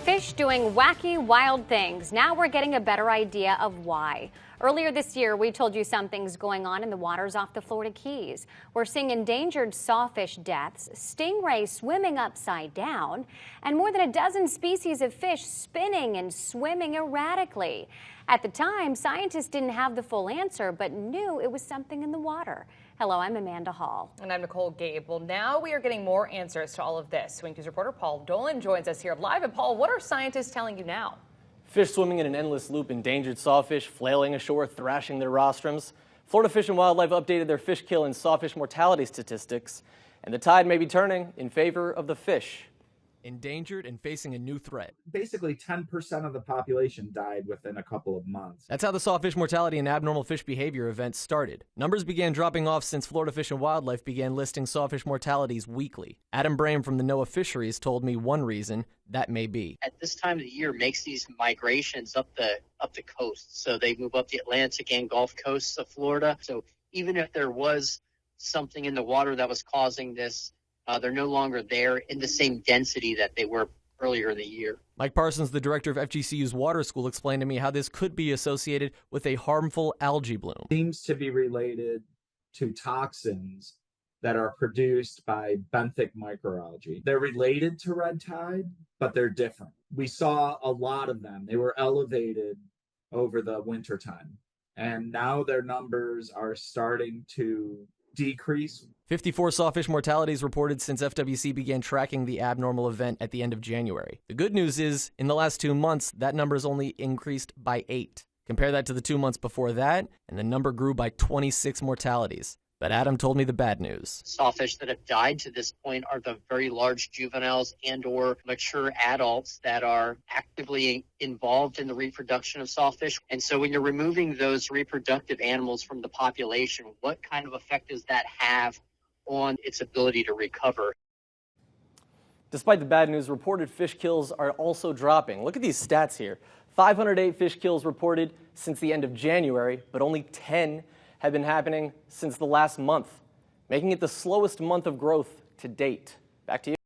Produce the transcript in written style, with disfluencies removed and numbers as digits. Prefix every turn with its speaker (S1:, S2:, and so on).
S1: Fish doing wacky, wild things. Now we're getting a better idea of why. Earlier this year, we told you something's going on in the waters off the Florida Keys. We're seeing endangered sawfish deaths, stingrays swimming upside down, and more than a dozen species of fish spinning and swimming erratically. At the time, scientists didn't have the full answer, but knew it was something in the water. Hello, I'm Amanda Hall.
S2: And I'm Nicole Gabe. Well, now we are getting more answers to all of this. Swing News reporter Paul Dolan joins us here live. And Paul, what are scientists telling you now?
S3: Fish swimming in an endless loop, endangered sawfish flailing ashore, thrashing their rostrums. Florida Fish and Wildlife updated their fish kill and sawfish mortality statistics, and the tide may be turning in favor of the fish.
S4: Endangered and facing a new threat.
S5: Basically, 10% of the population died within a couple of months.
S4: That's how the sawfish mortality and abnormal fish behavior event started. Numbers began dropping off since Florida Fish and Wildlife began listing sawfish mortalities weekly. Adam Brame from the NOAA Fisheries told me one reason that may be.
S6: At this time of the year makes these migrations up the coast. So they move up the Atlantic and Gulf coasts of Florida. So even if there was something in the water that was causing this, they're no longer there in the same density that they were earlier in the year.
S4: Mike Parsons, the director of FGCU's water school, explained to me how this could be associated with a harmful algae bloom.
S5: Seems to be related to toxins that are produced by benthic microalgae. They're related to red tide, but they're different. We saw a lot of them. They were elevated over the winter time, and now their numbers are starting to decrease.
S4: 54 sawfish mortalities reported since FWC began tracking the abnormal event at the end of January. The good news is, in the last 2 months, that number has only increased by 8. Compare that to the 2 months before that, and the number grew by 26 mortalities. But Adam told me the bad news.
S6: Sawfish that have died to this point are the very large juveniles and or mature adults that are actively involved in the reproduction of sawfish. And so when you're removing those reproductive animals from the population, what kind of effect does that have on its ability to recover?
S3: Despite the bad news, reported fish kills are also dropping. Look at these stats here. 508 fish kills reported since the end of January, but only 10 have been happening since the last month, making it the slowest month of growth to date. Back to you.